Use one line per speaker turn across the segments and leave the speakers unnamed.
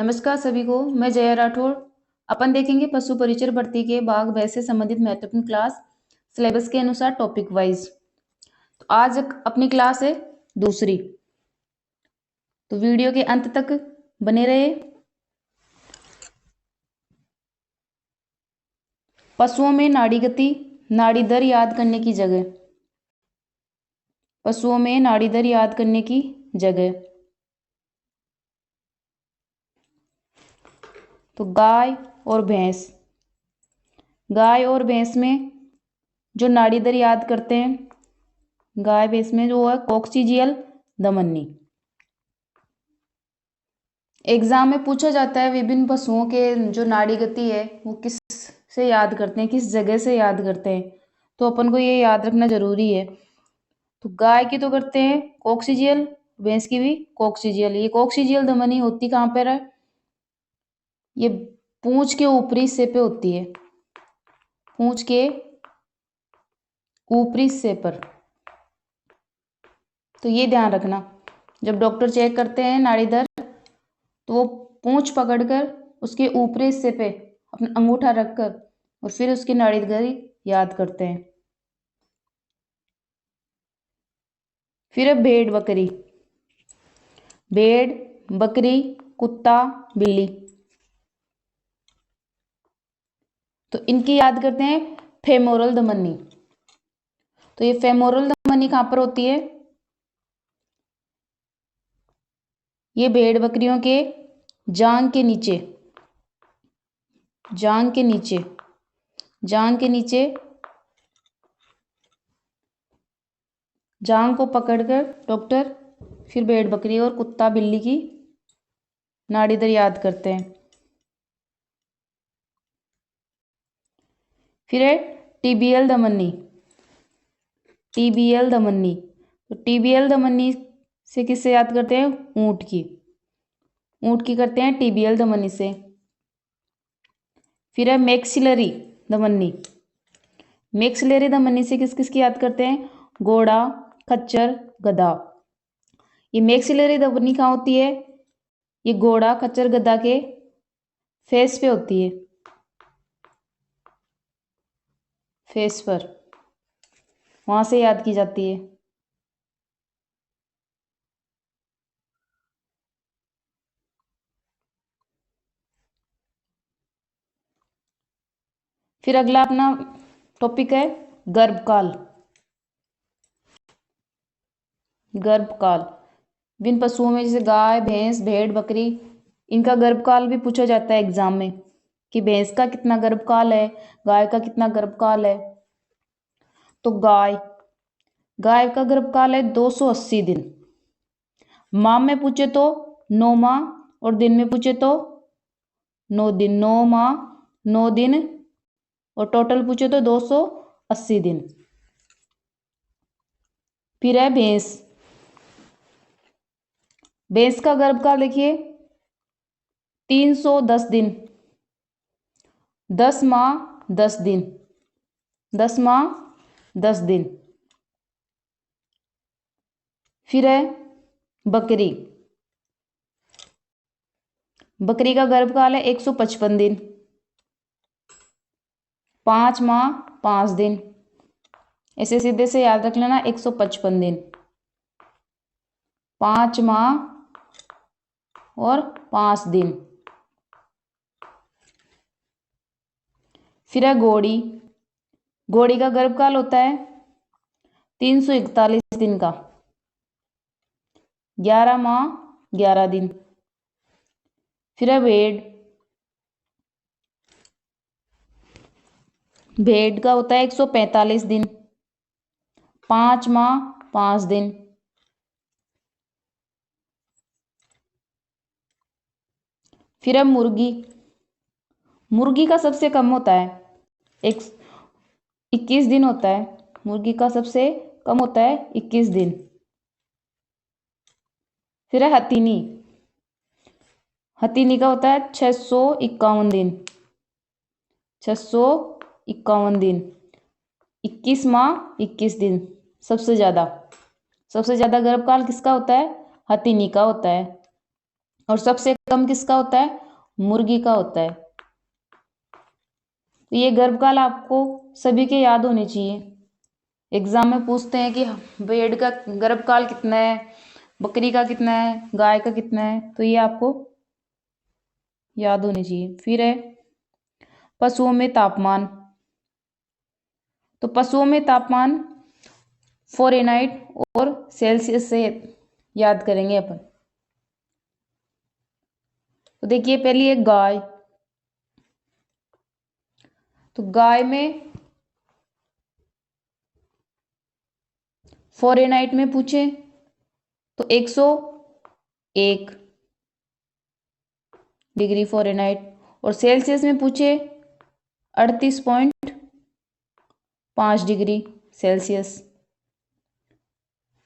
नमस्कार सभी को, मैं जया राठौड़। अपन देखेंगे पशु परिचर भर्ती के बाघ भैंस से संबंधित महत्वपूर्ण क्लास सिलेबस के अनुसार टॉपिक वाइज। तो आज अपनी क्लास है दूसरी, तो वीडियो के अंत तक बने रहे। पशुओं में नाड़ी गति, नाड़ी दर याद करने की जगह। पशुओं में नाड़ी दर याद करने की जगह। तो गाय और भैंस, गाय और भैंस में जो नाड़ी दर याद करते हैं, गाय भैंस में जो है कॉक्सिजियल धमनी। एग्जाम में पूछा जाता है विभिन्न पशुओं के जो नाड़ी गति है वो किस से याद करते हैं, किस जगह से याद करते हैं, तो अपन को ये याद रखना जरूरी है। तो गाय की तो करते हैं कॉक्सिजियल, भैंस की भी कॉक्सिजियल। ये कॉक्सिजियल धमनी होती कहाँ पर है? ये पूंछ के ऊपरी हिस्से पे होती है, पूंछ के ऊपरी हिस्से पर। तो ये ध्यान रखना, जब डॉक्टर चेक करते हैं नाड़ी दर तो वो पूंछ पकड़कर उसके ऊपरी हिस्से पे अपना अंगूठा रखकर और फिर उसकी नाड़ी दर याद करते हैं। फिर है भेड़ बकरी। भेड़, बकरी, कुत्ता, बिल्ली, तो इनकी याद करते हैं फेमोरल धमनी। तो ये फेमोरल धमनी कहाँ पर होती है? ये भेड़ बकरियों के जांग के नीचे, जांग के नीचे, जांग के नीचे, जांग को पकड़कर डॉक्टर फिर भेड़ बकरी और कुत्ता बिल्ली की नाड़ी दर याद करते हैं। फिर है टीबीएल धमनी। टीबीएल धमनी, तो टीबीएल धमनी से किससे याद करते हैं? ऊंट की, ऊंट की करते हैं टीबीएल धमनी से। फिर है मैक्सिलरी धमनी। मैक्सिलरी धमनी से किस किस की याद करते हैं? घोड़ा, खच्चर, गधा। ये मैक्सिलरी धमनी कहाँ होती है? ये घोड़ा, खच्चर, गधा के फेस पे होती है, फेस पर, वहां से याद की जाती है। फिर अगला अपना टॉपिक है गर्भकाल। गर्भकाल विभिन्न पशुओं में जैसे गाय, भैंस, भेड़, बकरी, इनका गर्भकाल भी पूछा जाता है एग्जाम में कि भैंस का कितना गर्भकाल है, गाय का कितना गर्भकाल है। तो गाय, गाय का गर्भकाल है 280 दिन। माह में पूछे तो 9 माह और दिन में पूछे तो 9 दिन। 9 माह 9 दिन और टोटल पूछे तो 280 दिन। फिर है भैंस। भैंस का गर्भकाल देखिए 310 दिन, 10 माह 10 दिन, 10 माह 10 दिन। फिर है बकरी। बकरी का गर्भकाल है 155 दिन, 5 माह 5 दिन। ऐसे सीधे से याद रख लेना, 155 दिन, 5 माह और 5 दिन। फिर है घोड़ी। घोड़ी का गर्भकाल होता है 341 दिन का, 11 माह 11 दिन। फिर है भेड़। भेड़ का होता है 145 दिन, 5 माह 5 दिन। फिर है मुर्गी। मुर्गी का सबसे कम होता है, एक 21 दिन होता है। मुर्गी का सबसे कम होता है 21 दिन। फिर है हथीनी। हथीनी का होता है 651 दिन, 651 दिन, 21 माह 21 दिन। सबसे ज्यादा गर्भकाल किसका होता है? हथीनी का होता है। और सबसे कम किसका होता है? मुर्गी का होता है। तो ये गर्भकाल आपको सभी के याद होने चाहिए। एग्जाम में पूछते हैं कि भेड़ का गर्भकाल कितना है, बकरी का कितना है, गाय का कितना है, तो ये आपको याद होने चाहिए। फिर है पशुओं में तापमान। तो पशुओं में तापमान फ़ारेनहाइट और सेल्सियस से याद करेंगे अपन। तो देखिए पहली एक गाय। तो गाय में फ़ारेनहाइट में पूछे तो 101 डिग्री फ़ारेनहाइट, और सेल्सियस में पूछे 38.5 डिग्री सेल्सियस।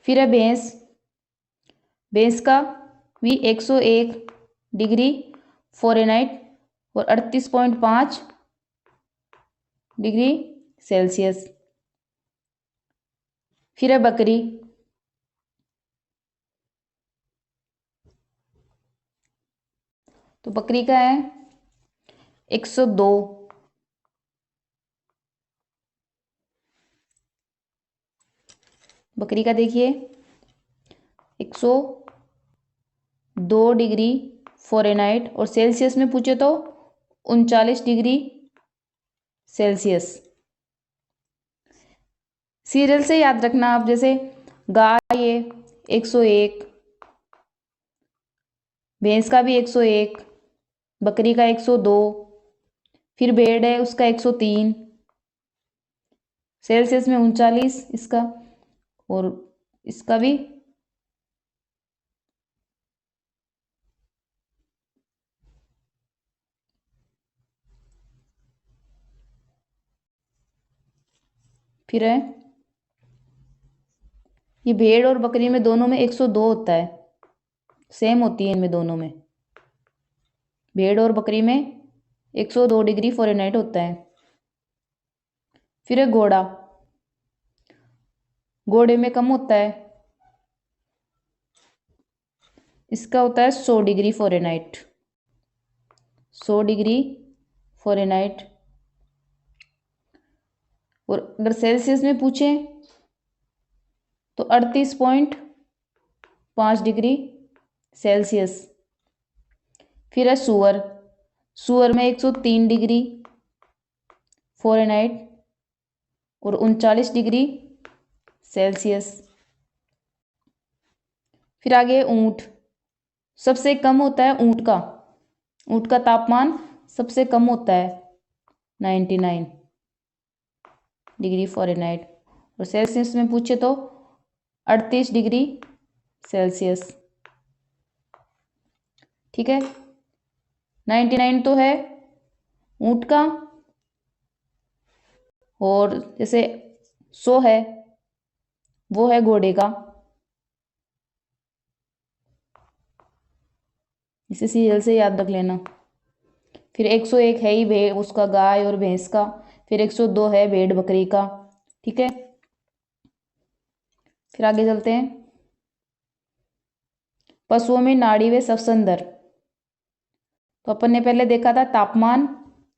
फिर है भैंस। भैंस का भी 101 डिग्री फ़ारेनहाइट और 38.5 डिग्री सेल्सियस। फिर है बकरी। तो बकरी का है 102 बकरी का देखिए 102 डिग्री फ़ारेनहाइट, और सेल्सियस में पूछे तो 39 डिग्री सेल्सियस। सीरियल से याद रखना आप, जैसे गाय है 101, भैंस का भी 101, बकरी का 102, फिर भेड़ है उसका 103, सेल्सियस में 39 इसका, और इसका भी फिर है ये भेड़ और बकरी में दोनों में 102 होता है, सेम होती है इनमें दोनों में। भेड़ और बकरी में 102 डिग्री फ़ारेनहाइट होता है। फिर है घोड़ा। घोड़े में कम होता है, इसका होता है 100 डिग्री फ़ारेनहाइट। 100 degree Fahrenheit. और अगर सेल्सियस में पूछे तो 38.5 डिग्री सेल्सियस। फिर है सूअर। सूअर में 103 डिग्री फ़ारेनहाइट और 39 डिग्री सेल्सियस। फिर आगे ऊंट। सबसे कम होता है ऊंट का। ऊंट का तापमान सबसे कम होता है 99 डिग्री फ़ारेनहाइट, और सेल्सियस में पूछे तो 38 डिग्री सेल्सियस। ठीक है, 99 तो है ऊंट का, और जैसे 100 है वो है घोड़े का। इसे सीरियल से याद रख लेना। फिर 101 है ही भेड़ उसका, गाय और भैंस का। फिर 102 है भेड़ बकरी का। ठीक है, फिर आगे चलते हैं। पशुओं में नाड़ी व श्वसन दर। तो अपन ने पहले देखा था तापमान,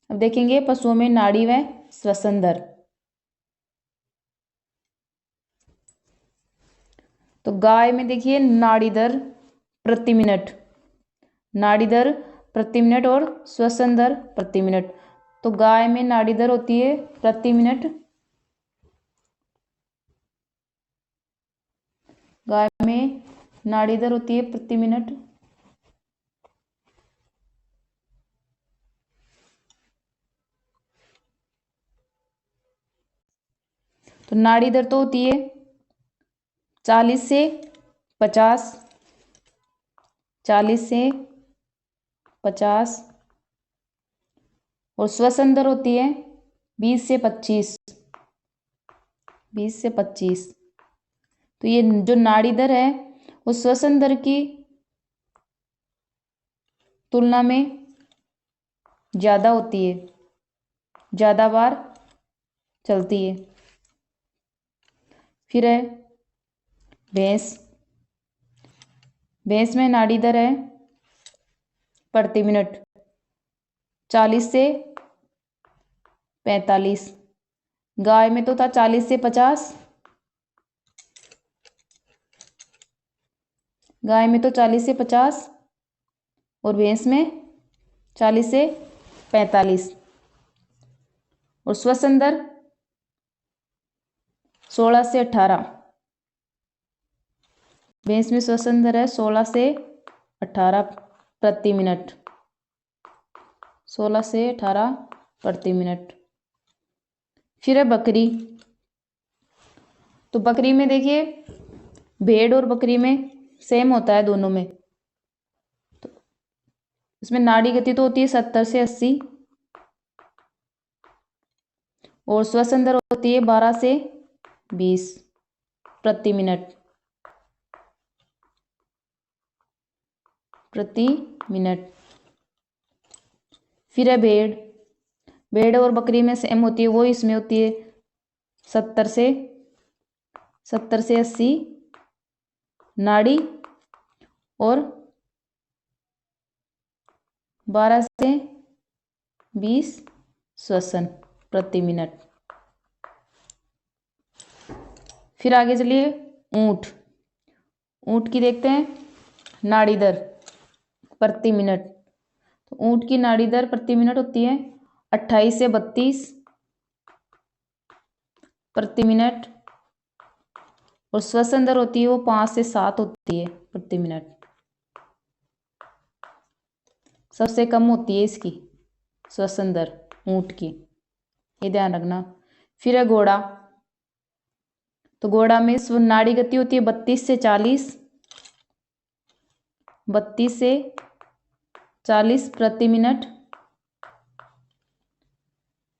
अब देखेंगे पशुओं में नाड़ी व श्वसन दर। तो गाय में देखिए नाड़ी दर प्रति मिनट, नाड़ी दर प्रति मिनट और श्वसन दर प्रति मिनट। तो गाय में नाड़ी दर होती है प्रति मिनट, गाय में नाड़ी दर होती है प्रति मिनट तो नाड़ी दर तो होती है 40 से 50, 40 से 50, और श्वसन दर होती है 20 से 25, 20 से 25। तो ये जो नाड़ी दर है वो श्वसन दर की तुलना में ज़्यादा होती है, ज़्यादा बार चलती है। फिर है भैंस। भैंस में नाड़ी दर है प्रति मिनट, 40 से 45। गाय में तो था 40 से 50, गाय में तो 40 से 50 और भैंस में 40 से 45। और श्वसन दर 16 से 18। भैंस में श्वसन दर है 16 से 18 प्रति मिनट, 16 से 18 प्रति मिनट। फिर है बकरी। तो बकरी में देखिए, भेड़ और बकरी में सेम होता है दोनों में। तो इसमें नाड़ी गति तो होती है 70 से 80 और श्वसन दर होती है 12 से 20 प्रति मिनट, प्रति मिनट। फिर है भेड़। भेड़ और बकरी में सेम होती है, वो इसमें होती है 70 से 80 नाड़ी और 12 से 20 श्वसन प्रति मिनट। फिर आगे चलिए ऊंट। ऊंट की देखते हैं नाड़ी दर प्रति मिनट। तो ऊंट की नाड़ी दर प्रति मिनट होती है 28 से 32 प्रति मिनट और श्वसन दर होती है वो 5 से 7 होती है प्रति मिनट। सबसे कम होती है इसकी श्वसन दर ऊंट की, ये ध्यान रखना। फिर है घोड़ा। तो घोड़ा में नाड़ी गति होती है 32 से 40, 32 से 40 प्रति मिनट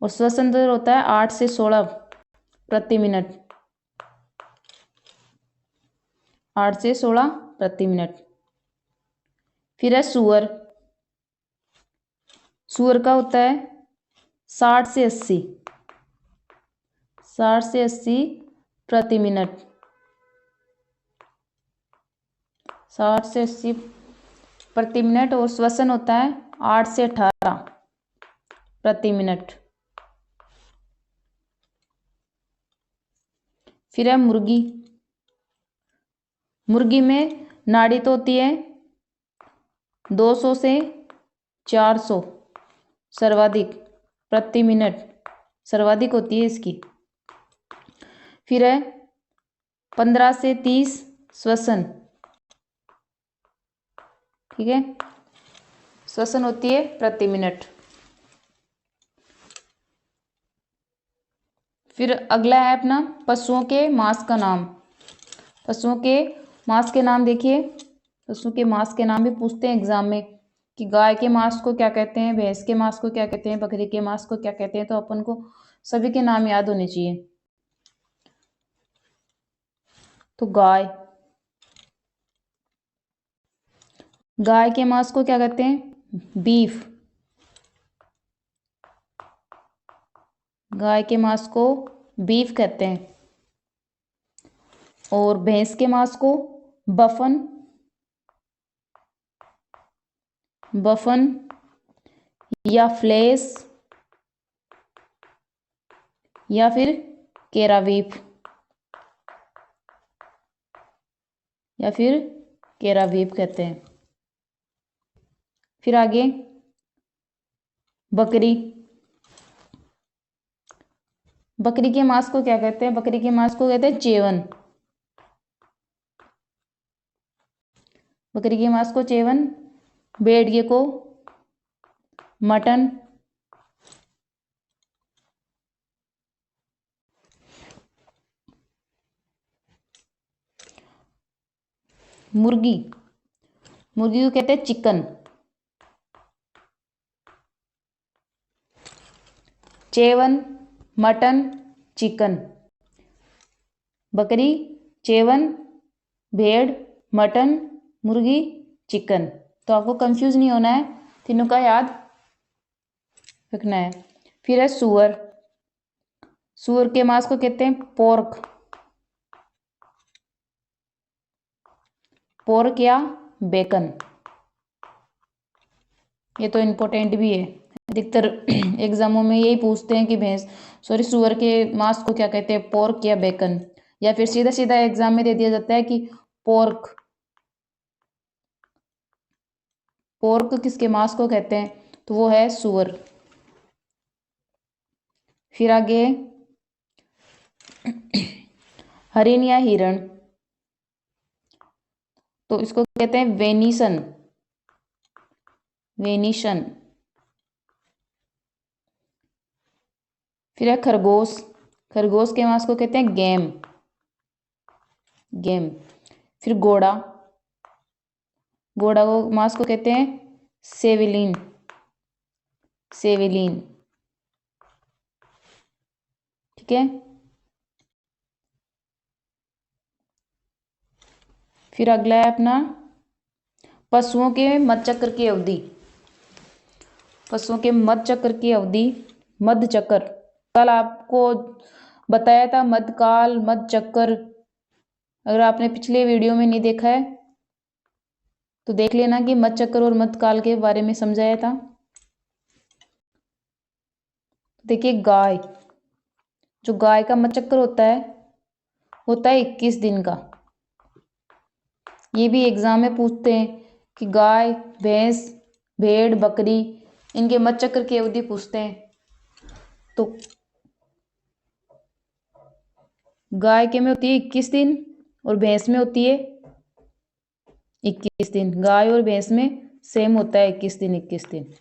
और श्वसन दर होता है 8 से 16 प्रति मिनट, 8 से 16 प्रति मिनट। फिर है सुअर। सुअर का होता है 60 से 80, 60 से 80 प्रति मिनट, 60 से 80 प्रति मिनट और श्वसन होता है 8 से 18 प्रति मिनट। फिर है मुर्गी। मुर्गी में नाड़ी तो होती है 200 से 400 सर्वाधिक प्रति मिनट, सर्वाधिक होती है इसकी। फिर है 15 से 30 श्वसन, ठीक है, श्वसन होती है प्रति मिनट। फिर अगला है अपना पशुओं के मांस का नाम। पशुओं के मांस के नाम देखिए, पशु के मांस के नाम भी पूछते हैं एग्जाम में कि गाय के मांस को क्या कहते हैं, भैंस के मांस को क्या कहते हैं, बकरी के मांस को क्या कहते हैं। तो अपन को सभी के नाम याद होने चाहिए। तो गाय, गाय के मांस को क्या कहते हैं, बीफ। गाय के मांस को बीफ कहते हैं। और भैंस के मांस को बफन, बफन या फ्लेश या फिर केरावीफ, या फिर केरावीफ कहते हैं। फिर आगे बकरी। बकरी के मांस को क्या कहते हैं, बकरी के मांस को कहते हैं चेवन। बकरी के मांस को चेवन, भेड़िए को मटन, मुर्गी, मुर्गी को कहते हैं चिकन। Chevon, mutton, chicken. बकरी, चेवन, भेड़, मटन, मुर्गी, चिकन। तो आपको कंफ्यूज नहीं होना है, तीनों का याद रखना है। फिर है सुअर। सुअर के मांस को कहते हैं पोर्क, पोर्क या बेकन। ये तो इम्पोर्टेंट भी है, अधिकतर एग्जामों में यही पूछते हैं कि सुअर के मांस को क्या कहते हैं, पोर्क या बेकन, या फिर सीधा सीधा एग्जाम में दे दिया जाता है कि पोर्क। पोर्क किसके मांस को कहते हैं, तो वो है सुअर। फिर आगे हरिण या हिरण, तो इसको कहते हैं वेनिसन। वेनिशन। फिर है खरगोश। खरगोश के मांस को कहते हैं गेम। गेम। फिर घोड़ा। घोड़ा को मांस को कहते हैं सेविलिन। सेविलिन। ठीक है। फिर अगला है अपना पशुओं के मध चक्र की अवधि। पशुओं के मध चक्र की अवधि, मध चक्र, कल आपको बताया था मधकाल, मध चक्र। अगर आपने पिछले वीडियो में नहीं देखा है तो देख लेना कि मध चक्र और मधकाल के बारे में समझाया था। देखिए गाय, जो गाय का मध चक्र होता है 21 दिन का। ये भी एग्जाम में पूछते हैं कि गाय, भैंस, भेड़, बकरी, इनके मध चक्र की अवधि पूछते हैं। तो गाय के में होती है 21 दिन और भैंस में होती है 21 दिन। गाय और भैंस में सेम होता है 21 दिन 21 दिन।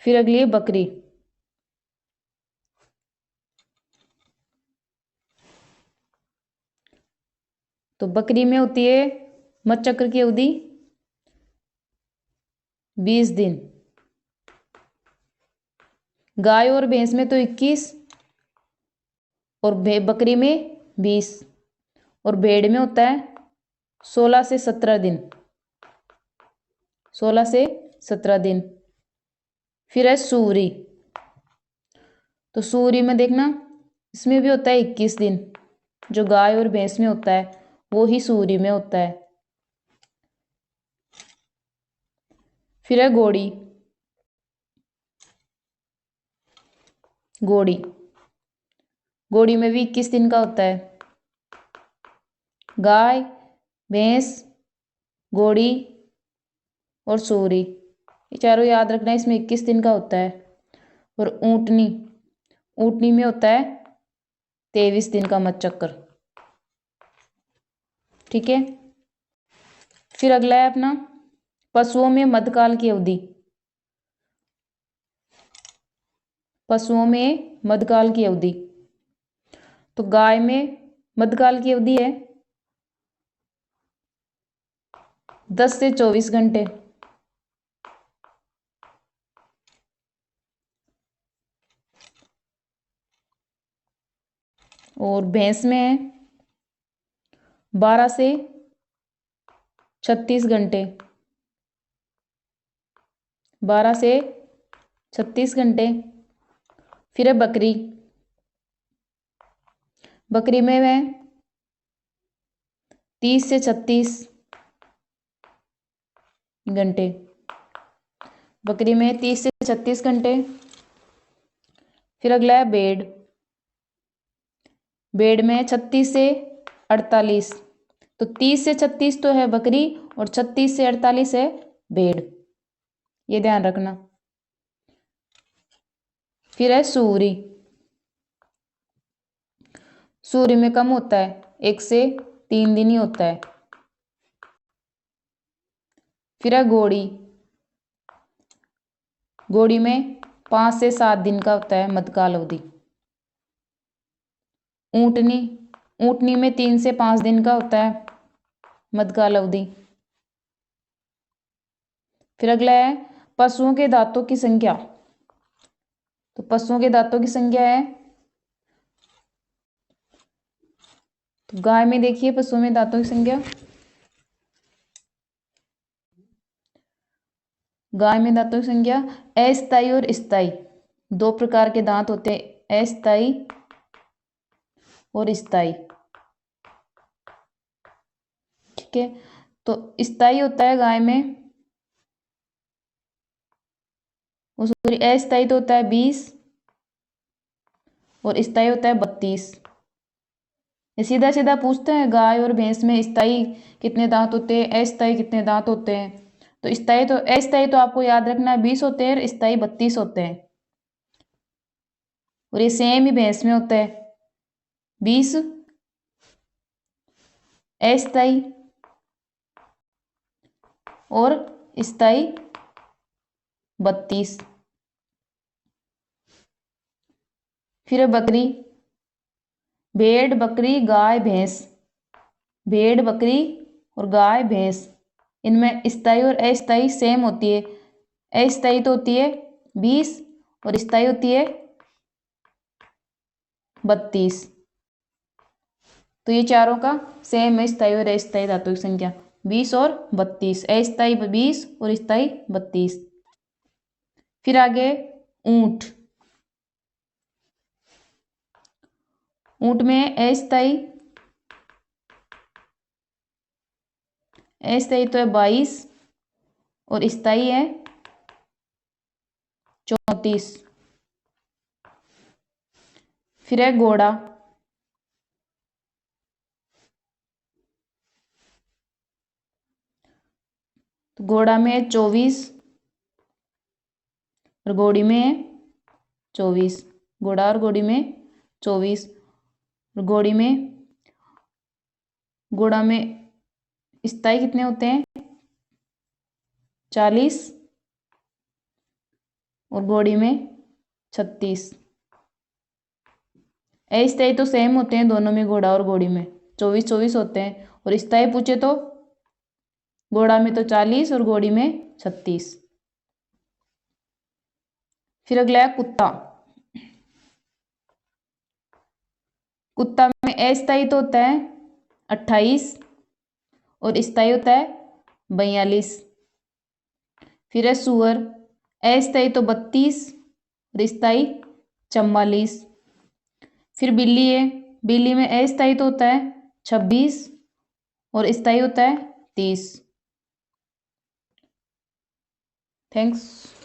फिर अगली है बकरी। तो बकरी में होती है मध चक्र की अवधि 20 दिन। गाय और भैंस में तो 21 और बकरी में 20 और भेड़ में होता है 16 से 17 दिन। 16 से 17 दिन। फिर है सूरी। तो सूरी में देखना, इसमें भी होता है 21 दिन। जो गाय और भैंस में होता है वो ही सूरी में होता है। फिर है घोड़ी। घोड़ी। घोड़ी में भी 21 दिन का होता है। गाय, भैंस, घोड़ी और सूरी, ये चारों याद रखना, इसमें 21 दिन का होता है। और ऊंटनी, ऊंटनी में होता है 23 दिन का मध चक्र। ठीक है। फिर अगला है अपना पशुओं में मधकाल की अवधि। पशुओं में मधकाल की अवधि, तो गाय में मधकाल की अवधि है 10 से 24 घंटे। और भैंस में है 12 से 36 घंटे। 12 से 36 घंटे। फिर है बकरी। बकरी में है 30 से 36 घंटे। बकरी में 30 से 36 घंटे। फिर अगला है भेड़। भेड़ में 36 से 48। तो 30 से 36 तो है बकरी और 36 से 48 है भेड़, ये ध्यान रखना। फिर है सूरी। सूरी में कम होता है, 1 से 3 दिन ही होता है। फिर है घोड़ी। घोड़ी में 5 से 7 दिन का होता है मधकाल अवधि। ऊंटनी, ऊंटनी में 3 से 5 दिन का होता है मधकाल अवधि। फिर अगला है पशुओं के दांतों की संख्या। तो पशुओं के दांतों की संख्या है, तो गाय में देखिए पशुओं में दांतों की संख्या, गाय में दांतों की संख्या अस्थायी और स्थायी, 2 प्रकार के दांत होते हैं, अस्थायी और स्थायी। ठीक है। तो स्थायी होता है गाय में सॉरी अस्थायी तो होता है 20 और स्थायी होता है 32। ये सीधा सीधा पूछते हैं गाय और भैंस में स्थायी कितने दांत होते हैं, अस्थायी कितने दांत होते हैं। तो अस्थायी तो आपको याद रखना है 20 होते हैं और स्थायी 32 होते हैं। और ये सेम ही भैंस में होता है 20 अस्थायी और स्थायी 32। फिर बकरी, भेड़ बकरी गाय भैंस, भेड़ बकरी और गाय भैंस इनमें स्थायी और अस्थायी सेम होती है। अस्थायी तो होती है 20 और स्थायी होती है 32। तो ये चारों का सेम है, स्थायी और अस्थायी धातु की संख्या 20 और 32, अस्थायी 20 और स्थायी 32। फिर आगे ऊंट, ऊंट में अस्थायी तो है 22 और स्थायी है 34। फिर है घोड़ा, तो घोड़ा में है 24 और घोड़ी में है 24। घोड़ा और घोड़ी में 24 और घोड़ा में स्थायी कितने होते हैं 40 और घोड़ी में 36। अस्थायी तो सेम होते हैं दोनों में, घोड़ा और घोड़ी में 24 होते हैं। और स्थायी पूछे तो घोड़ा में तो 40 और घोड़ी में 36। फिर अगला है कुत्ता, कुत्ता में अस्थायी तो होता है 28 और स्थायी होता है 42। फिर है सुअर, अस्थायी तो 32 और स्थायी 44। फिर बिल्ली है, बिल्ली में अस्थायी तो होता है 26 और स्थायी होता है 30। थैंक्स।